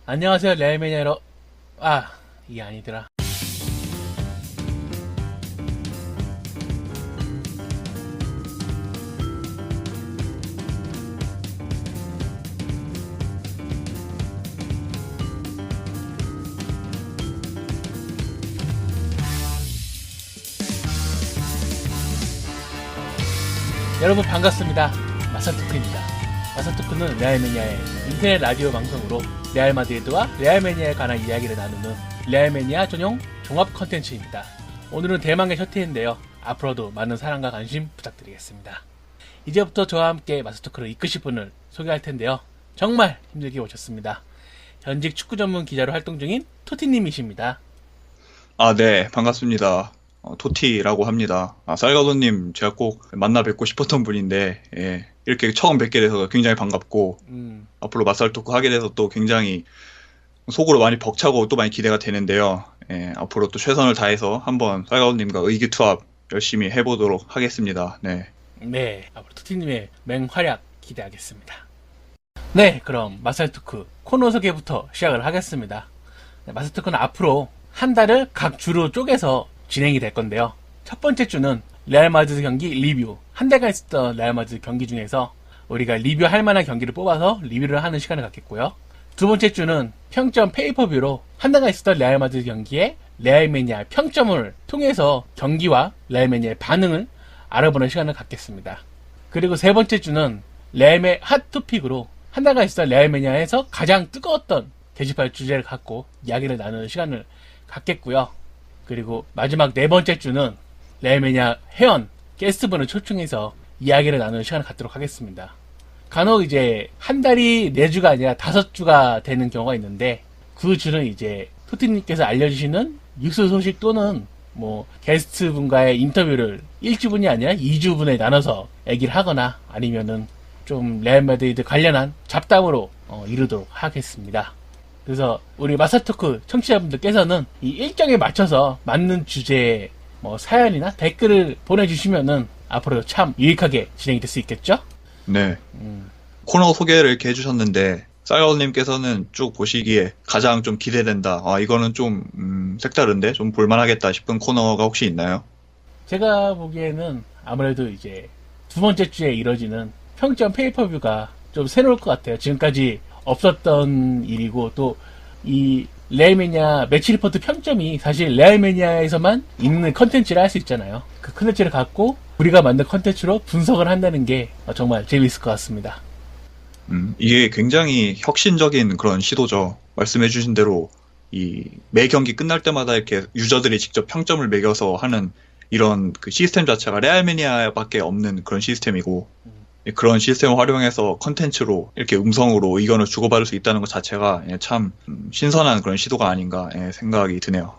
안녕하세요, 레알매니아 여러분. 이게 아니더라. 여러분 반갑습니다. 마사토크입니다. 마사토크는 레알매니아의 인터넷 라디오 방송으로 레알 마드리드와 레알매니아에 관한 이야기를 나누는 레알매니아 전용 종합 컨텐츠입니다. 오늘은 대망의 셔틀인데요. 앞으로도 많은 사랑과 관심 부탁드리겠습니다. 이제부터 저와 함께 마사토크를 이끄실 분을 소개할 텐데요. 정말 힘들게 오셨습니다. 현직 축구 전문 기자로 활동 중인 토티님이십니다. 네, 반갑습니다. 토티라고 합니다. 쌀가도님, 제가 꼭 만나 뵙고 싶었던 분인데, 예, 이렇게 처음 뵙게 돼서 굉장히 반갑고, 앞으로 맞살 토크 하게 돼서 또 굉장히 속으로 많이 벅차고 또 많이 기대가 되는데요. 예, 앞으로 또 최선을 다해서 한번 쌀가도님과 의기투합 열심히 해보도록 하겠습니다. 네. 네, 앞으로 토티님의 맹활약 기대하겠습니다. 네, 그럼 마살토크 코너 소개부터 시작을 하겠습니다. 네, 마살토크는 앞으로 한 달을 각 주로 쪼개서 진행이 될 건데요. 첫 번째 주는 레알 마드리드 경기 리뷰. 한 달간 있었던 레알 마드리드 경기 중에서 우리가 리뷰할 만한 경기를 뽑아서 리뷰를 하는 시간을 갖겠고요. 두 번째 주는 평점 페이퍼뷰로 한 달간 있었던 레알 마드리드 경기의 레알 매니아 평점을 통해서 경기와 레알 매니아의 반응을 알아보는 시간을 갖겠습니다. 그리고 세 번째 주는 레알매 핫토픽으로 한 달간 있었던 레알 매니아에서 가장 뜨거웠던 게시판 주제를 갖고 이야기를 나누는 시간을 갖겠고요. 그리고 마지막 네 번째 주는 레알매니아 회원 게스트분을 초청해서 이야기를 나누는 시간을 갖도록 하겠습니다. 간혹 이제 한 달이 4주가 아니라 5주가 되는 경우가 있는데 그 주는 이제 토티님께서 알려주시는 뉴스 소식 또는 뭐 게스트분과의 인터뷰를 1주분이 아니라 2주분에 나눠서 얘기를 하거나 아니면은 좀 레알 마드리드 관련한 잡담으로 이루도록 하겠습니다. 그래서 우리 마사토크 청취자분들께서는 이 일정에 맞춰서 맞는 주제의 뭐 사연이나 댓글을 보내주시면은 앞으로 참 유익하게 진행이 될 수 있겠죠? 네. 코너 소개를 이렇게 해주셨는데, 쌀가도님께서는 쭉 보시기에 가장 좀 기대된다. 이거는 좀, 색다른데? 좀 볼만하겠다 싶은 코너가 혹시 있나요? 제가 보기에는 아무래도 이제 두 번째 주에 이뤄지는 평점 페이퍼뷰가 좀 새로울 것 같아요. 지금까지 없었던 일이고 또 이 레알매니아 매치 리포트 평점이 사실 레알매니아에서만 있는 컨텐츠를 할 수 있잖아요. 그 컨텐츠를 갖고 우리가 만든 컨텐츠로 분석을 한다는 게 정말 재미있을 것 같습니다. 이게 굉장히 혁신적인 그런 시도죠. 말씀해주신 대로 매 경기 끝날 때마다 이렇게 유저들이 직접 평점을 매겨서 하는 이런 그 시스템 자체가 레알매니아밖에 없는 그런 시스템이고, 그런 시스템을 활용해서 컨텐츠로 이렇게 음성으로 의견을 주고받을 수 있다는 것 자체가 참 신선한 그런 시도가 아닌가 생각이 드네요.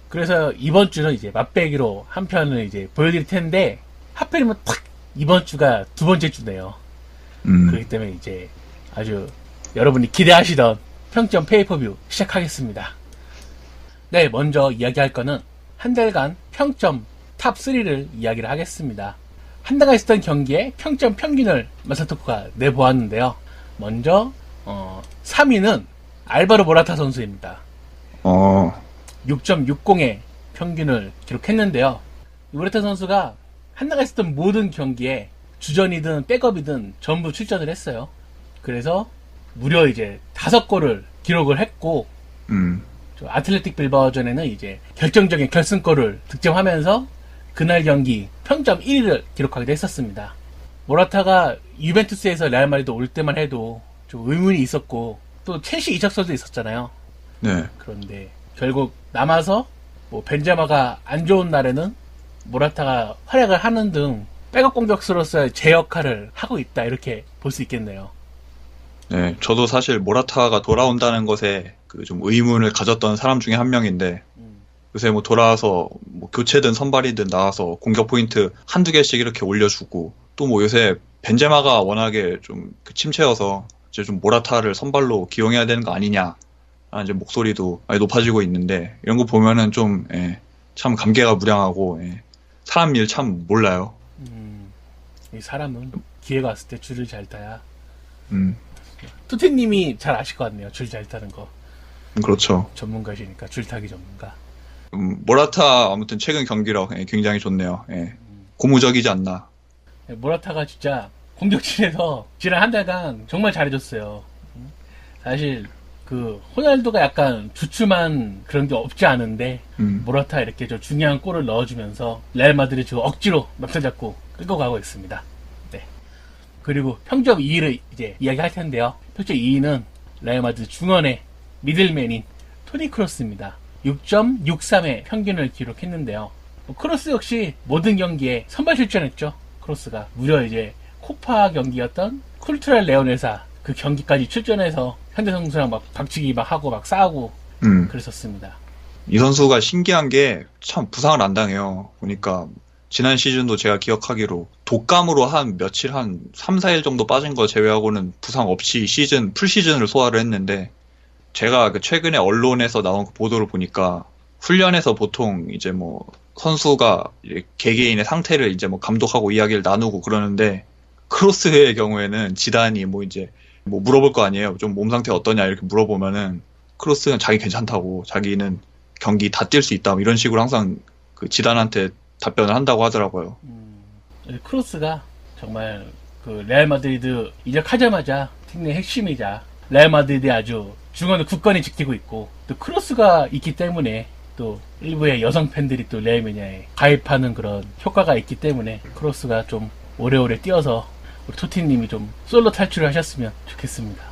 그래서 이번 주는 이제 맛배기로 한 편을 이제 보여드릴 텐데 하필이면 딱 이번 주가 두 번째 주네요. 그렇기 때문에 이제 아주 여러분이 기대하시던 평점 페이퍼뷰 시작하겠습니다. 네, 먼저 이야기할 거는 한 달간 평점 탑 3를 이야기를 하겠습니다. 한 달간 있었던 경기의 평점 평균을 마사토크가 내보았는데요. 먼저 3위는 알바로 모라타 선수입니다. 6.60의 평균을 기록했는데요. 모라타 선수가 한 달간 있었던 모든 경기에 주전이든 백업이든 전부 출전을 했어요. 그래서 무려 이제 5골을 기록을 했고, 아틀레틱 빌바오전에는 이제 결정적인 결승골을 득점하면서 그날 경기 평점 1위를 기록하기도 했었습니다. 모라타가 유벤투스에서 레알 마드리드 올 때만 해도 좀 의문이 있었고 또 첼시 이적설도 있었잖아요. 네. 그런데 결국 남아서 뭐 벤제마가 안 좋은 날에는 모라타가 활약을 하는 등 백업 공격수로서의 제 역할을 하고 있다, 이렇게 볼 수 있겠네요. 네, 저도 사실 모라타가 돌아온다는 것에 그 좀 의문을 가졌던 사람 중에 한 명인데, 요새 뭐 돌아와서 뭐 교체든 선발이든 나와서 공격 포인트 한두 개씩 이렇게 올려주고, 또 뭐 요새 벤제마가 워낙에 좀 그 침체여서 이제 좀 모라타를 선발로 기용해야 되는 거 아니냐, 이제 목소리도 많이 높아지고 있는데, 이런 거 보면은 좀, 참 감개가 무량하고, 사람 일 참 몰라요. 이 사람은 기회가 왔을 때 줄을 잘 타야 투티님이 잘 아실 것 같네요. 줄 잘 타는 거. 그렇죠. 전문가시니까, 줄타기 전문가. 모라타 아무튼 최근 경기력 굉장히 좋네요. 예. 고무적이지 않나. 모라타가 진짜 공격진에서 지난 한 달간 정말 잘해줬어요. 사실 그 호날두가 약간 주춤한 그런 게 없지 않은데 모라타 이렇게 저 중요한 골을 넣어주면서 레알 마드리드 지금 억지로 멱살 잡고 끌고 가고 있습니다. 네. 그리고 평점 2위를 이제 이야기할 텐데요. 평점 2위는 레알 마드리드 중원의 미들맨인 토니 크로스입니다. 6.63의 평균을 기록했는데요. 크로스 역시 모든 경기에 선발 출전했죠. 크로스가 무려 이제 코파 경기였던 쿨투랄 레오네사 그 경기까지 출전해서 현대 선수랑 막 박치기 막 하고 막 싸우고 그랬었습니다. 이 선수가 신기한 게 참 부상을 안 당해요. 보니까 지난 시즌도 제가 기억하기로 독감으로 한 며칠 한 3, 4일 정도 빠진 거 제외하고는 부상 없이 풀 시즌을 소화를 했는데 제가 최근에 언론에서 나온 그 보도를 보니까 훈련에서 보통 이제 뭐 선수가 개개인의 상태를 이제 뭐 감독하고 이야기를 나누고 그러는데 크로스의 경우에는 지단이 뭐 이제 뭐 물어볼 거 아니에요. 좀 몸 상태 어떠냐 이렇게 물어보면은 크로스는 자기 괜찮다고 자기는 경기 다 뛸 수 있다 뭐 이런 식으로 항상 그 지단한테 답변을 한다고 하더라고요. 크로스가 정말 그 레알 마드리드 이적하자마자 팀 내 핵심이자 레알 마드리드에 아주 중원을 굳건히 지키고 있고 또 크로스가 있기 때문에 또 일부의 여성 팬들이 또 레알 매니아에 가입하는 그런 효과가 있기 때문에 크로스가 좀 오래오래 뛰어서 우리 토티님이 좀 솔로 탈출을 하셨으면 좋겠습니다.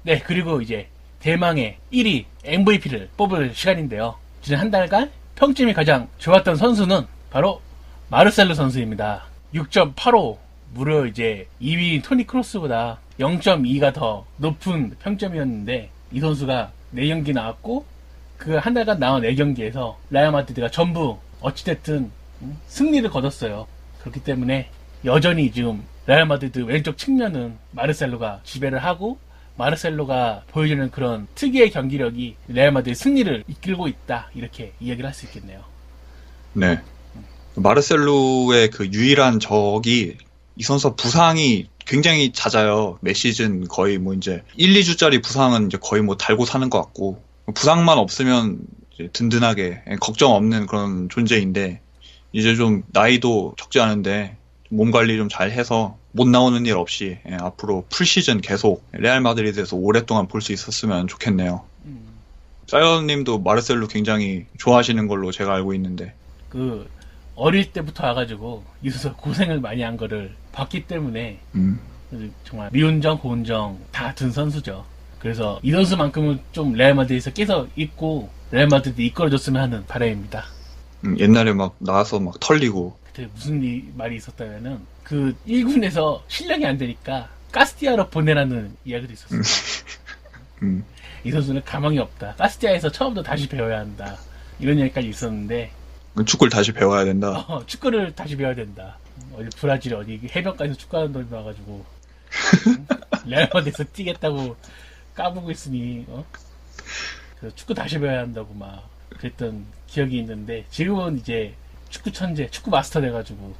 네, 그리고 이제 대망의 1위 MVP를 뽑을 시간인데요. 지난 한 달간 평점이 가장 좋았던 선수는 바로 마르셀로 선수입니다. 6.85 무려 이제 2위 토니 크로스보다 0.2가 더 높은 평점이었는데 이 선수가 4경기 나왔고 그 한 달간 나온 4경기에서 레알 마드리드가 전부 어찌됐든 승리를 거뒀어요. 그렇기 때문에 여전히 지금 레알 마드리드 왼쪽 측면은 마르셀로가 지배를 하고 마르셀로가 보여주는 그런 특유의 경기력이 레알 마드리드 승리를 이끌고 있다 이렇게 이야기를 할 수 있겠네요. 네. 마르셀로의 그 유일한 적이 이 선수 부상이 굉장히 잦아요. 매 시즌 거의 뭐 이제 1, 2주짜리 부상은 이제 거의 뭐 달고 사는 것 같고 부상만 없으면 이제 든든하게 걱정 없는 그런 존재인데 이제 좀 나이도 적지 않은데 몸 관리 좀 잘 해서 못 나오는 일 없이 앞으로 풀 시즌 계속 레알 마드리드에서 오랫동안 볼 수 있었으면 좋겠네요. 사이언님도 마르셀로 굉장히 좋아하시는 걸로 제가 알고 있는데 그 어릴 때부터 와가지고 이 선수 고생을 많이 한 거를 봤기 때문에 정말 미운정 고운정 다 든 선수죠. 그래서 이 선수만큼은 좀 레알 마드리드에서 계속 있고 레알 마드리드 이끌어줬으면 하는 바람입니다. 옛날에 막 나와서 막 털리고 그때 무슨 말이 있었다면은 그 1군에서 실력이 안 되니까 카스티아로 보내라는 이야기도 있었어요. 이 선수는 가망이 없다. 카스티아에서 처음부터 다시 배워야 한다. 이런 이야기까지 있었는데 축구를 다시 배워야 된다. 축구를 다시 배워야 된다. 어디 브라질 어디 해변가에서 축구하는 놈이 와가지고 레알 마드리드에서 뛰겠다고 까부고 있으니 그래서 축구 다시 배워야 한다고 막 그랬던 기억이 있는데 지금은 이제 축구 천재, 축구 마스터 돼가지고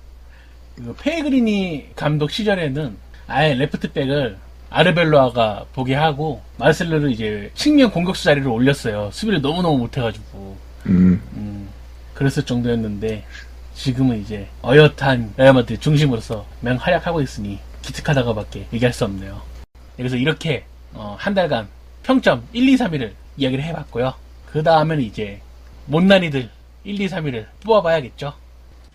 페그리니 감독 시절에는 아예 레프트백을 아르벨로아가 보게 하고 마르셀로를 이제 측면 공격수 자리로 올렸어요. 수비를 너무너무 못해가지고 그랬을 정도였는데 지금은 이제 어엿한 레알 마드리드 중심으로서 맹활약하고 있으니 기특하다고밖에 얘기할 수 없네요. 그래서 이렇게 한 달간 평점 1, 2, 3위를 이야기를 해봤고요. 그 다음에는 이제 못난이들 1, 2, 3위를 뽑아봐야겠죠.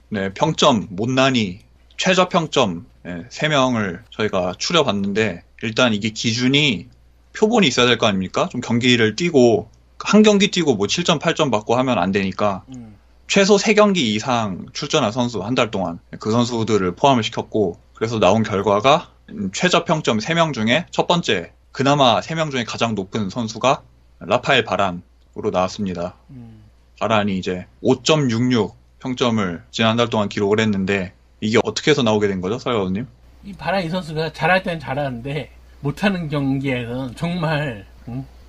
네, 평점, 못난이, 최저평점 3명을 저희가 추려봤는데 일단 이게 기준이 표본이 있어야 될 거 아닙니까? 좀 경기를 뛰고 한 경기 뛰고 뭐 7점, 8점 받고 하면 안 되니까 최소 3경기 이상 출전한 선수 한 달 동안 그 선수들을 포함을 시켰고 그래서 나온 결과가 최저평점 3명 중에 첫 번째 그나마 3명 중에 가장 높은 선수가 라파엘 바란으로 나왔습니다. 바란이 이제 5.66 평점을 지난 한 달 동안 기록을 했는데 이게 어떻게 해서 나오게 된 거죠, 사이버님? 이 바란 이 선수가 잘할 때는 잘하는데 못하는 경기에는 정말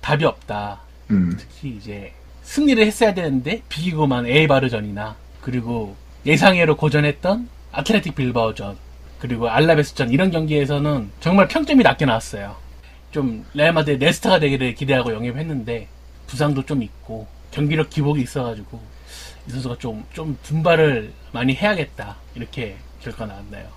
답이 없다. 특히 이제 승리를 했어야 되는데 비기고만 에이바르전이나 그리고 예상외로 고전했던 아틀레틱 빌바오전 그리고 알라베스전 이런 경기에서는 정말 평점이 낮게 나왔어요. 좀 레알 마드리드의 네스타가 되기를 기대하고 영입했는데 부상도 좀 있고 경기력 기복이 있어가지고 이 선수가 좀 분발을 많이 해야겠다 이렇게 결과 나왔나요?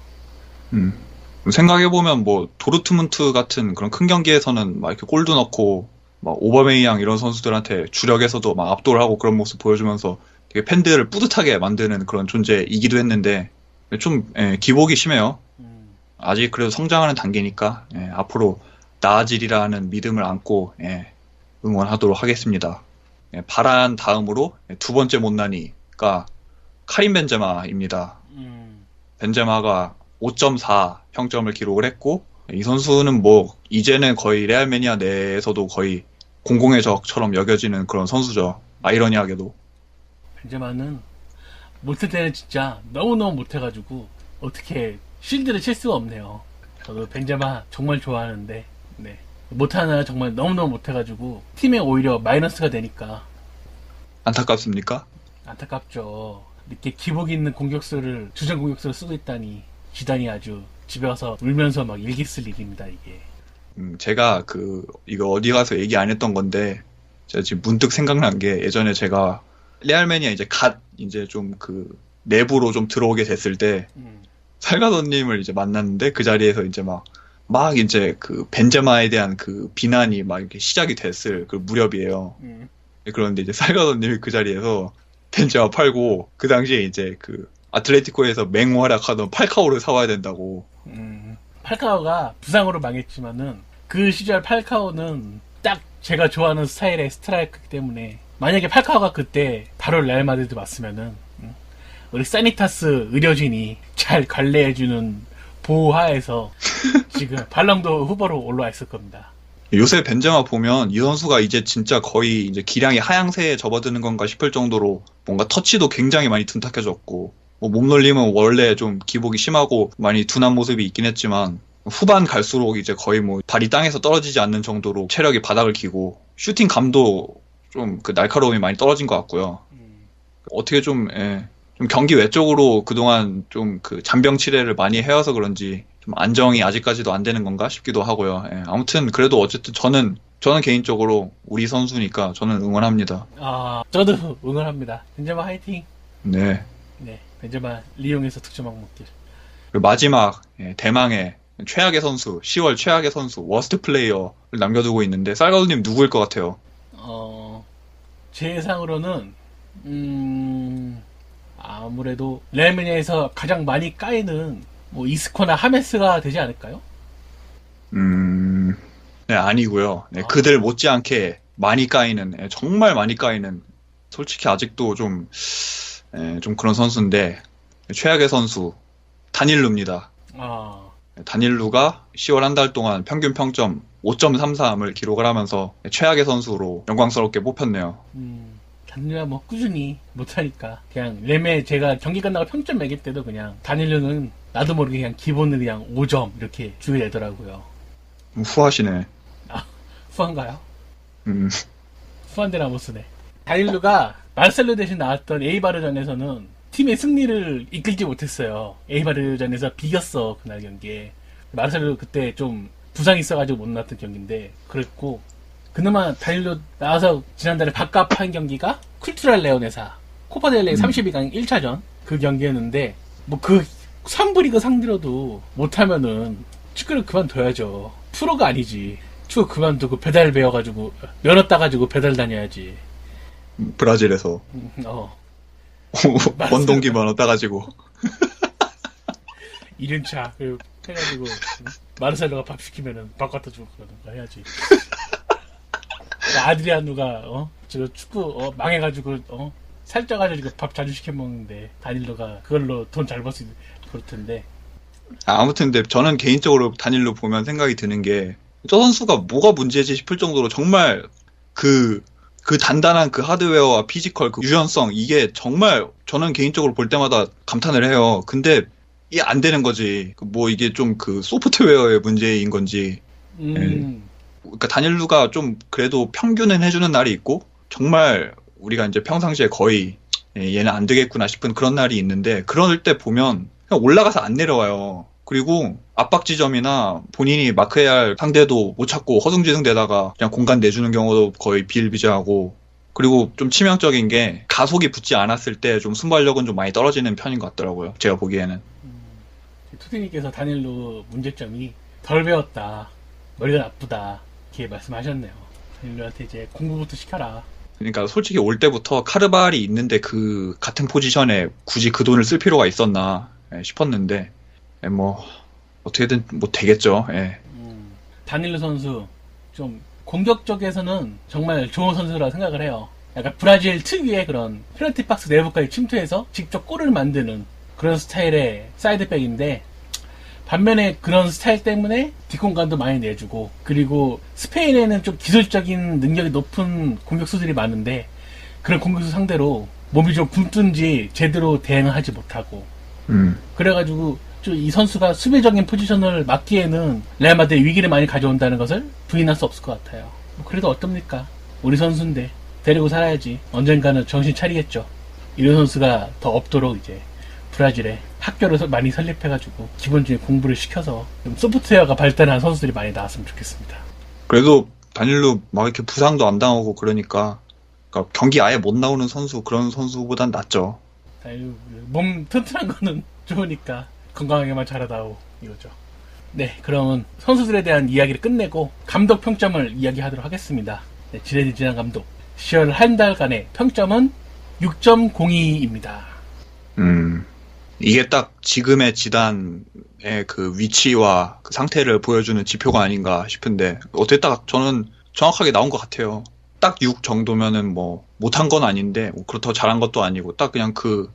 생각해보면 뭐 도르트문트 같은 그런 큰 경기에서는 막 이렇게 골도 넣고 막 오바메이양 이런 선수들한테 주력에서도 막 압도를 하고 그런 모습 보여주면서 되게 팬들을 뿌듯하게 만드는 그런 존재이기도 했는데 좀 기복이 심해요. 아직 그래도 성장하는 단계니까 앞으로 나아지리라는 믿음을 안고 응원하도록 하겠습니다. 바란 다음으로 두 번째 못난이가 카림 벤제마입니다. 벤제마가 5.4 평점을 기록을 했고 이 선수는 뭐 이제는 거의 레알 매니아 내에서도 거의 공공의 적처럼 여겨지는 그런 선수죠. 아이러니하게도. 벤제마는 못할 때는 진짜 너무너무 못해가지고 어떻게 쉴드를 칠 수가 없네요. 저도 벤제마 정말 좋아하는데 네. 못하나 정말 너무너무 못해가지고 팀에 오히려 마이너스가 되니까 안타깝습니까? 안타깝죠. 이렇게 기복 있는 공격수를 주전 공격수를 쓰고 있다니 지단이 아주 집에 와서 울면서 막 일기 쓸 일입니다 이게. 제가 이거 어디 가서 얘기 안 했던 건데 제가 지금 문득 생각난 게 예전에 제가 레알 매니아 이제 좀 내부로 좀 들어오게 됐을 때 살가더님을 이제 만났는데 그 자리에서 이제 막 이제 벤제마에 대한 비난이 막 이렇게 시작이 됐을 그 무렵이에요. 그런데 이제 살가더님이 그 자리에서 벤제마 팔고 그 당시에 이제 아틀레티코에서 맹활약하던 팔카오를 사와야 된다고. 팔카오가 부상으로 망했지만은 그 시절 팔카오는 딱 제가 좋아하는 스타일의 스트라이크이기 때문에 만약에 팔카오가 그때 바로 레알 마드리드 왔으면은 우리 사니타스 의료진이 잘 관리해주는 보호하에서 지금 발랑도 후보로 올라와 있을 겁니다. 요새 벤제마 보면 이 선수가 이제 진짜 거의 이제 기량이 하향세에 접어드는 건가 싶을 정도로 뭔가 터치도 굉장히 많이 둔탁해졌고 뭐 몸놀림은 원래 좀 기복이 심하고 많이 둔한 모습이 있긴 했지만 후반 갈수록 이제 거의 뭐 발이 땅에서 떨어지지 않는 정도로 체력이 바닥을 기고 슈팅 감도 좀 날카로움이 많이 떨어진 것 같고요. 어떻게 좀 경기 외적으로 그동안 좀 잔병 치레를 많이 해와서 그런지 좀 안정이 아직까지도 안 되는 건가 싶기도 하고요. 아무튼 그래도 어쨌든 저는 개인적으로 우리 선수니까 저는 응원합니다. 저도 응원합니다. 벤제마 화이팅. 네. 네, 벤제마 리용에서 득점왕 먹길. 그리고 마지막 대망의 최악의 선수, 10월 최악의 선수, 워스트 플레이어를 남겨두고 있는데 살가도님 누구일 것 같아요? 제 예상으로는 아무래도 레알 매니아에서 가장 많이 까이는 뭐 이스코나 하메스가 되지 않을까요? 네, 아니고요. 네, 그들 못지않게 많이 까이는, 정말 많이 까이는, 솔직히 아직도 좀 그런 선수인데 최악의 선수 다닐루입니다. 다닐루가 10월 한 달 동안 평균 평점 5.33을 기록을 하면서 최악의 선수로 영광스럽게 뽑혔네요. 다닐루가 뭐 꾸준히 못하니까 그냥 레메 제가 경기 끝나고 평점 매길 때도 그냥 다닐루는 나도 모르게 그냥 기본으로 그냥 5점 이렇게 주게 되더라고요. 후하시네. 후한가요? 후한데 라모스네. 다닐루가 마르셀로 대신 나왔던 에이바르전에서는 팀의 승리를 이끌지 못했어요. 에이바르전에서 비겼어 그날 경기에. 마르셀로 그때 좀 부상이 있어가지고 못 나왔던 경기인데 그랬고 그나마 다닐루 나와서 지난달에 바깥한 경기가 쿨투랄 레오네사 코파델레이 32강 1차전 그 경기였는데 뭐 3부 리그 상대로도 못하면은 축구를 그만둬야죠. 프로가 아니지. 축구 그만두고 배달 배워가지고 면허 따가지고 배달 다녀야지. 브라질에서 원동기만 얻어가지고 1년차 해가지고 마르셀로가 밥 시키면은 밥 갖다 주고 그러던가 해야지. 아드리아누가 저 축구 망해가지고 살쪄가지고 밥 자주 시켜 먹는데 다닐로가 그걸로 돈 잘 벌수 그럴 텐데. 아무튼 근데 저는 개인적으로 다닐로 보면 생각이 드는 게 저 선수가 뭐가 문제지 싶을 정도로 정말 그 단단한 하드웨어와 피지컬 유연성 이게 정말 저는 개인적으로 볼 때마다 감탄을 해요. 근데 이게 안 되는 거지. 뭐 이게 좀 소프트웨어의 문제인 건지. 그러니까 다닐루가 좀 그래도 평균은 해주는 날이 있고 정말 우리가 이제 평상시에 거의 얘는 안 되겠구나 싶은 그런 날이 있는데 그럴 때 보면 그냥 올라가서 안 내려와요. 그리고 압박 지점이나 본인이 마크해야 할 상대도 못 찾고 허둥지둥대다가 그냥 공간 내주는 경우도 거의 비일비재하고, 그리고 좀 치명적인 게 가속이 붙지 않았을 때 좀 순발력은 좀 많이 떨어지는 편인 것 같더라고요. 제가 보기에는. 투디님께서 다닐로 문제점이 덜 배웠다, 머리가 나쁘다 이렇게 말씀하셨네요. 다닐로한테 이제 공부부터 시켜라. 그러니까 솔직히 올 때부터 카르발이 있는데 그 같은 포지션에 굳이 그 돈을 쓸 필요가 있었나 싶었는데, 뭐 어떻게든 뭐 되겠죠. 예. 다닐로 선수 좀 공격적에서는 정말 좋은 선수라고 생각을 해요. 약간 브라질 특유의 그런 페널티 박스 내부까지 침투해서 직접 골을 만드는 그런 스타일의 사이드백인데, 반면에 그런 스타일 때문에 뒷공간도 많이 내주고, 그리고 스페인에는 좀 기술적인 능력이 높은 공격수들이 많은데 그런 공격수 상대로 몸이 좀 굶든지 제대로 대응을 하지 못하고, 그래가지고 좀 이 선수가 수비적인 포지션을 맡기에는 레알 마드리드의 위기를 많이 가져온다는 것을 부인할 수 없을 것 같아요. 그래도 어떻습니까? 우리 선수인데 데리고 살아야지. 언젠가는 정신 차리겠죠. 이런 선수가 더 없도록 이제 브라질에 학교를 많이 설립해가지고 기본적인 공부를 시켜서 좀 소프트웨어가 발달한 선수들이 많이 나왔으면 좋겠습니다. 그래도 다닐로 막 이렇게 부상도 안 당하고 그러니까 경기 아예 못 나오는 선수, 그런 선수보단 낫죠. 아유, 몸 튼튼한 거는 좋으니까 건강하게만 자라다오 이거죠. 네, 그러면 선수들에 대한 이야기를 끝내고 감독 평점을 이야기하도록 하겠습니다. 네, 지네딘 지단 감독 10월 한 달간의 평점은 6.02입니다. 이게 딱 지금의 지단의 그 위치와 그 상태를 보여주는 지표가 아닌가 싶은데, 어떻게 딱 저는 정확하게 나온 것 같아요. 딱 6 정도면은 뭐 못한 건 아닌데 뭐 그렇다고 잘한 것도 아니고 딱 그냥 그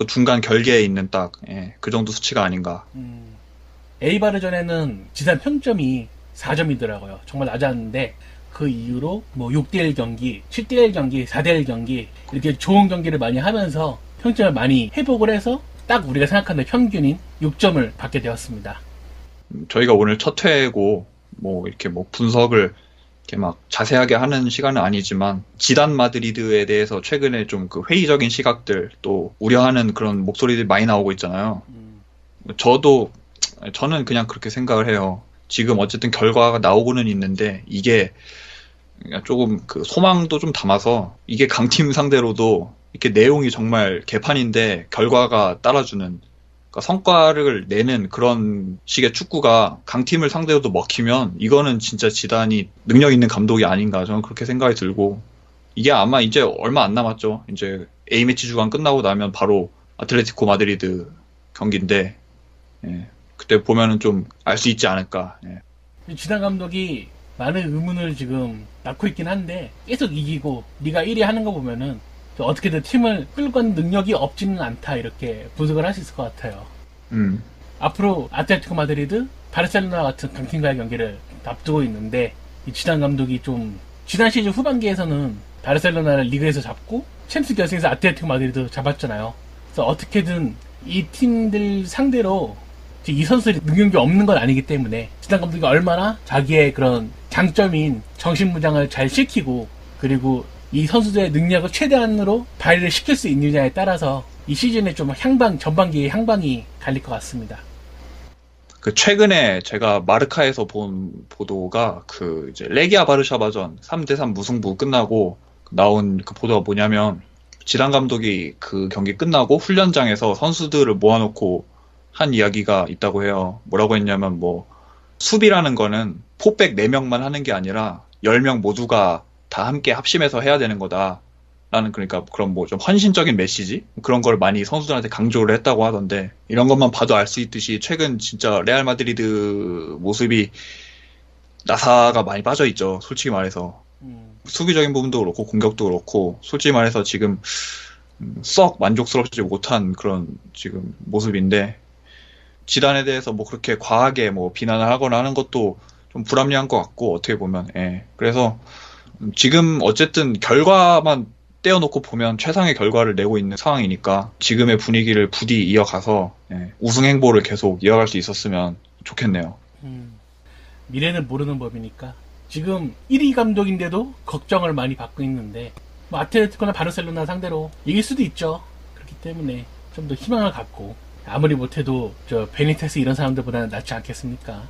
중간 결계에 있는 그 정도 수치가 아닌가. 에이바르전에는 지단 평점이 4점이더라고요. 정말 낮았는데 그 이후로 뭐 6대1 경기, 7대1 경기, 4대1 경기 이렇게 좋은 경기를 많이 하면서 평점을 많이 회복을 해서 딱 우리가 생각하는 평균인 6점을 받게 되었습니다. 저희가 오늘 첫 회고 뭐 이렇게 뭐 분석을 이렇게 막 자세하게 하는 시간은 아니지만, 지단 마드리드에 대해서 최근에 좀 그 회의적인 시각들, 또 우려하는 그런 목소리들이 많이 나오고 있잖아요. 저는 그냥 그렇게 생각을 해요. 지금 어쨌든 결과가 나오고는 있는데 이게 조금 그 소망도 좀 담아서, 이게 강팀 상대로도 이렇게 내용이 정말 개판인데 결과가 따라주는, 그러니까 성과를 내는 그런 식의 축구가 강팀을 상대로도 먹히면 이거는 진짜 지단이 능력 있는 감독이 아닌가, 저는 그렇게 생각이 들고, 이게 아마 이제 얼마 안 남았죠. 이제 A매치 주간 끝나고 나면 바로 아틀레티코 마드리드 경기인데, 그때 보면은 좀 알 수 있지 않을까. 지단 감독이 많은 의문을 지금 낳고 있긴 한데 계속 이기고 리가 1위 하는 거 보면은 어떻게든 팀을 끌고 가는 능력이 없지는 않다, 이렇게 분석을 할 수 있을 것 같아요. 앞으로 아틀레티코 마드리드, 바르셀로나 같은 강팀과의 경기를 앞두고 있는데, 이 지단 감독이 좀 지난 시즌 후반기에서는 바르셀로나를 리그에서 잡고 챔스 결승에서 아틀레티코 마드리드 잡았잖아요. 그래서 어떻게든 이 팀들 상대로 이 선수들이 능력이 없는 건 아니기 때문에 지단 감독이 얼마나 자기의 그런 장점인 정신무장을 잘 시키고, 그리고 이 선수들의 능력을 최대한으로 발휘를 시킬 수 있느냐에 따라서 이 시즌에 좀 전반기의 향방이 갈릴 것 같습니다. 그 최근에 제가 마르카에서 본 보도가 그 이제 레기아 바르샤바전 3대3 무승부 끝나고 나온 그 보도가 뭐냐면, 지단 감독이 그 경기 끝나고 훈련장에서 선수들을 모아놓고 한 이야기가 있다고 해요. 뭐라고 했냐면, 뭐 수비라는 거는 포백 4명만 하는 게 아니라 10명 모두가 다 함께 합심해서 해야 되는 거다 라는, 그러니까 그런 뭐 좀 헌신적인 메시지, 그런 걸 많이 선수들한테 강조를 했다고 하던데, 이런 것만 봐도 알 수 있듯이 최근 진짜 레알 마드리드 모습이 나사가 많이 빠져 있죠. 솔직히 말해서 수비적인 부분도 그렇고 공격도 그렇고, 솔직히 말해서 지금 썩 만족스럽지 못한 그런 지금 모습인데, 지단에 대해서 뭐 그렇게 과하게 뭐 비난을 하거나 하는 것도 좀 불합리한 것 같고, 어떻게 보면. 그래서 지금 어쨌든 결과만 떼어놓고 보면 최상의 결과를 내고 있는 상황이니까 지금의 분위기를 부디 이어가서 우승 행보를 계속 이어갈 수 있었으면 좋겠네요. 미래는 모르는 법이니까 지금 1위 감독인데도 걱정을 많이 받고 있는데, 뭐 아틀레티코나 바르셀로나 상대로 이길 수도 있죠. 그렇기 때문에 좀 더 희망을 갖고 아무리 못해도 저 베니테스 이런 사람들보다는 낫지 않겠습니까?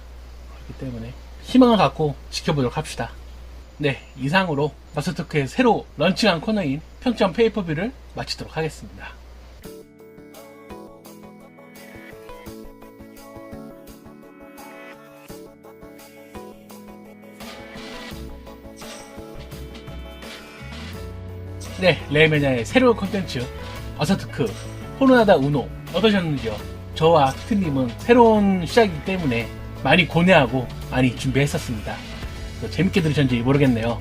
그렇기 때문에 희망을 갖고 지켜보도록 합시다. 네, 이상으로 마스터토크의 새로 런칭한 코너인 평점 페이퍼뷰를 마치도록 하겠습니다. 네, 레이매니아의 새로운 콘텐츠 마스터토크 호르나다 우노 어떠셨는지요? 저와 트님은 새로운 시작이기 때문에 많이 고뇌하고 많이 준비했었습니다. 재밌게 들으셨는지 모르겠네요.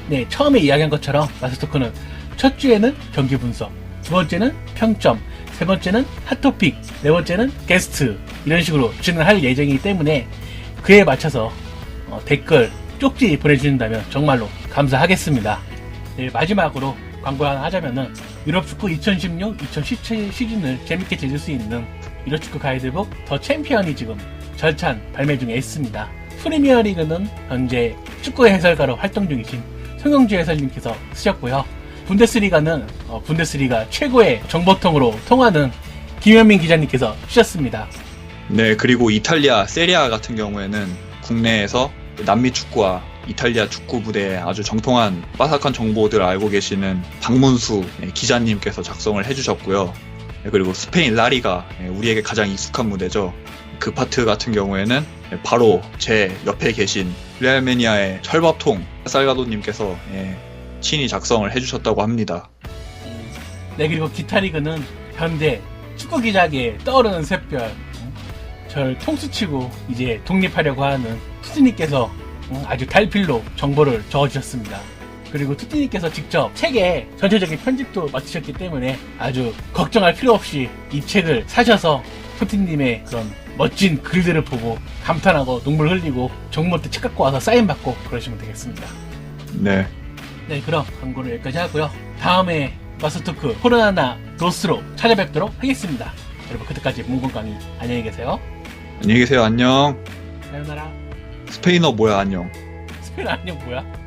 네, 처음에 이야기한 것처럼 마스터토크는 첫 주에는 경기 분석, 두 번째는 평점, 세 번째는 핫토픽, 네 번째는 게스트 이런 식으로 진행할 예정이기 때문에 그에 맞춰서 댓글 쪽지 보내주신다면 정말로 감사하겠습니다. 네, 마지막으로 광고 하나 하자면은 유럽축구 2016-2017 시즌을 재밌게 즐길 수 있는 유럽축구 가이드북 더 챔피언이 지금 절찬 발매 중에 있습니다. 프리미어리그는 현재 축구 해설가로 활동 중이신 송영주 해설님께서 쓰셨고요. 분데스리가는 분데스리가 최고의 정보통으로 통하는 김현민 기자님께서 쓰셨습니다. 네, 그리고 이탈리아 세리아 같은 경우에는 국내에서 남미 축구와 이탈리아 축구 부대의 아주 정통한 빠삭한 정보들을 알고 계시는 박문수 기자님께서 작성을 해주셨고요. 그리고 스페인 라리가 우리에게 가장 익숙한 무대죠. 그 파트 같은 경우에는 바로 제 옆에 계신 레알매니아의 철밥통 살가도님께서 친히 작성을 해주셨다고 합니다. 네, 그리고 기타리그는 현대 축구 기자계에 떠오르는 샛별, 절 통수치고 이제 독립하려고 하는 투디님께서 아주 달필로 정보를 적어주셨습니다. 그리고 투디님께서 직접 책에 전체적인 편집도 맡으셨기 때문에 아주 걱정할 필요 없이 이 책을 사셔서 투디님의 그런 멋진 글들을 보고 감탄하고 눈물 흘리고 정모 때 책 갖고 와서 사인 받고 그러시면 되겠습니다. 네. 네, 그럼 광고를 여기까지 하고요. 다음에 마스터토크 코로나나 로스로 찾아뵙도록 하겠습니다. 여러분 그때까지 문건강의 안녕히 계세요. 안녕히 계세요. 안녕. 사요나라. 스페인어 뭐야 안녕. 스페인 안녕 뭐야?